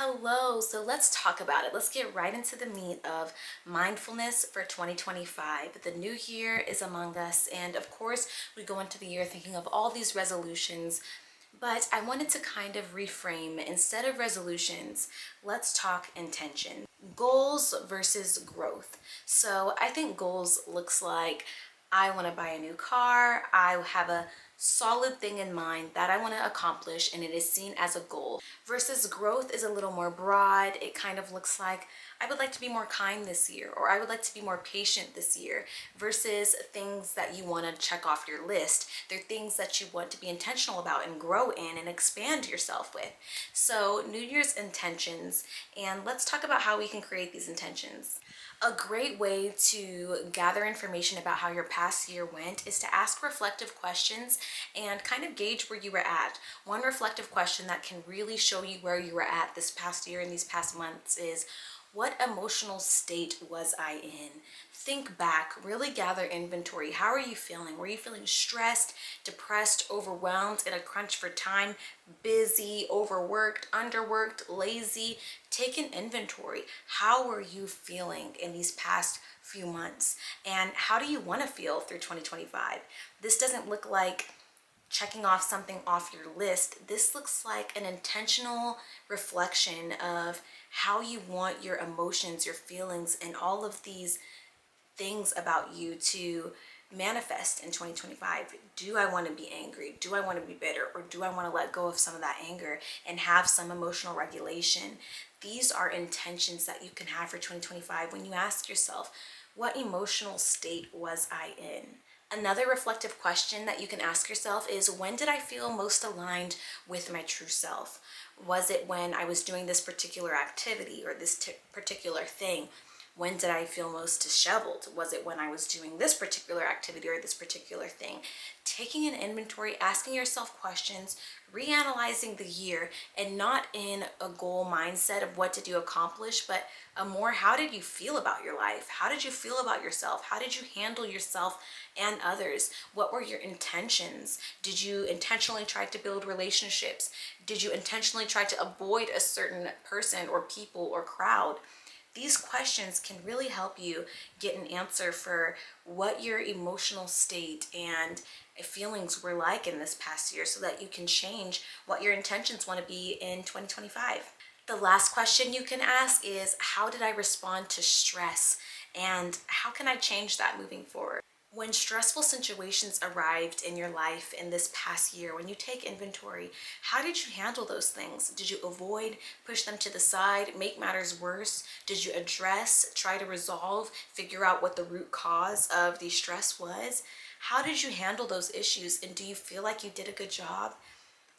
Hello, so let's talk about it. Let's get right into the meat of mindfulness for 2025. The new year is among us, and of course, we go into the year thinking of all these resolutions. But I wanted to kind of reframe instead of resolutions, let's talk intention. Goals versus growth. So I think goals looks like I want to buy a new car. I have a solid thing in mind that I want to accomplish and it is seen as a goal. Versus growth is a little more broad. It kind of looks like I would like to be more kind this year, or I would like to be more patient this year, versus things that you want to check off your list. They're things that you want to be intentional about and grow in and expand yourself with. So, New Year's intentions, and let's talk about how we can create these intentions. A great way to gather information about how your past year went is to ask reflective questions and kind of gauge where you were at. One reflective question that can really show you where you were at this past year and these past months is, what emotional state was I in? Think back, really gather inventory. How are you feeling? Were you feeling stressed, depressed, overwhelmed, in a crunch for time, busy, overworked, underworked, lazy? Take an inventory. How were you feeling in these past few months? And how do you want to feel through 2025? This doesn't look like checking off something off your list. This looks like an intentional reflection of how you want your emotions, your feelings, and all of these things about you to manifest in 2025. Do I want to be angry? Do I want to be bitter? Or do I want to let go of some of that anger and have some emotional regulation? These are intentions that you can have for 2025 when you ask yourself, what emotional state was I in? Another reflective question that you can ask yourself is, when did I feel most aligned with my true self? Was it when I was doing this particular activity or this particular thing? When did I feel most disheveled? Was it when I was doing this particular activity or this particular thing? Taking an inventory, asking yourself questions, reanalyzing the year, and not in a goal mindset of what did you accomplish, but a more, how did you feel about your life? How did you feel about yourself? How did you handle yourself and others? What were your intentions? Did you intentionally try to build relationships? Did you intentionally try to avoid a certain person or people or crowd? These questions can really help you get an answer for what your emotional state and feelings were like in this past year so that you can change what your intentions want to be in 2025. The last question you can ask is, how did I respond to stress and how can I change that moving forward? When stressful situations arrived in your life in this past year, when you take inventory, how did you handle those things? Did you avoid, push them to the side, make matters worse? Did you address, try to resolve, figure out what the root cause of the stress was? How did you handle those issues, and do you feel like you did a good job?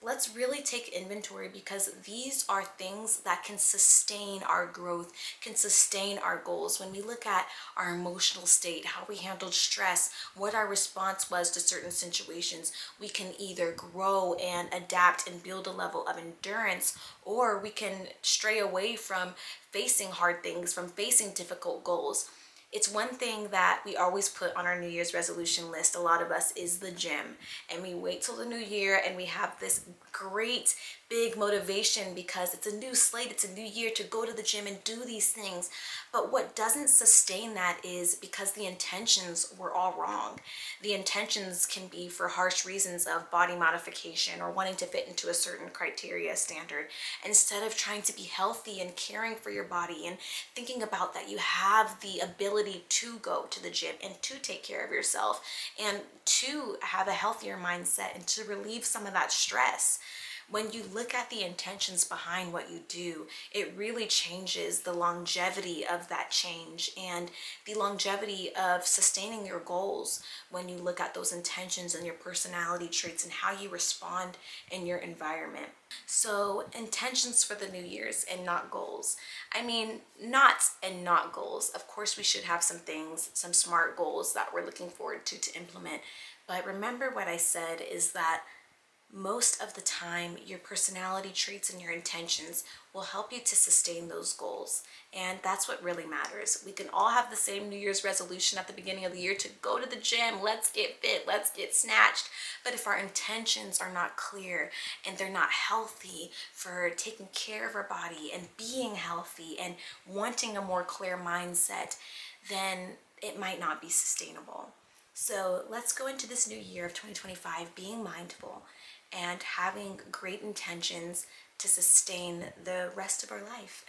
Let's really take inventory, because these are things that can sustain our growth, can sustain our goals. When we look at our emotional state, how we handled stress, what our response was to certain situations, we can either grow and adapt and build a level of endurance, or we can stray away from facing hard things, from facing difficult goals. It's one thing that we always put on our New Year's resolution list, a lot of us, is the gym. And we wait till the new year and we have this great big motivation because it's a new slate, it's a new year to go to the gym and do these things. But what doesn't sustain that is because the intentions were all wrong. The intentions can be for harsh reasons of body modification or wanting to fit into a certain criteria standard, instead of trying to be healthy and caring for your body and thinking about that you have the ability to go to the gym and to take care of yourself and to have a healthier mindset and to relieve some of that stress. When you look at the intentions behind what you do, it really changes the longevity of that change and the longevity of sustaining your goals when you look at those intentions and your personality traits and how you respond in your environment. So, intentions for the New Year's and not goals. I mean, not goals. Of course, we should have some things, some smart goals that we're looking forward to implement. But remember what I said is that most of the time your personality traits and your intentions will help you to sustain those goals. And that's what really matters. We can all have the same New Year's resolution at the beginning of the year to go to the gym, let's get fit, let's get snatched. But if our intentions are not clear and they're not healthy for taking care of our body and being healthy and wanting a more clear mindset, then it might not be sustainable. So let's go into this new year of 2025 being mindful and having great intentions to sustain the rest of our life.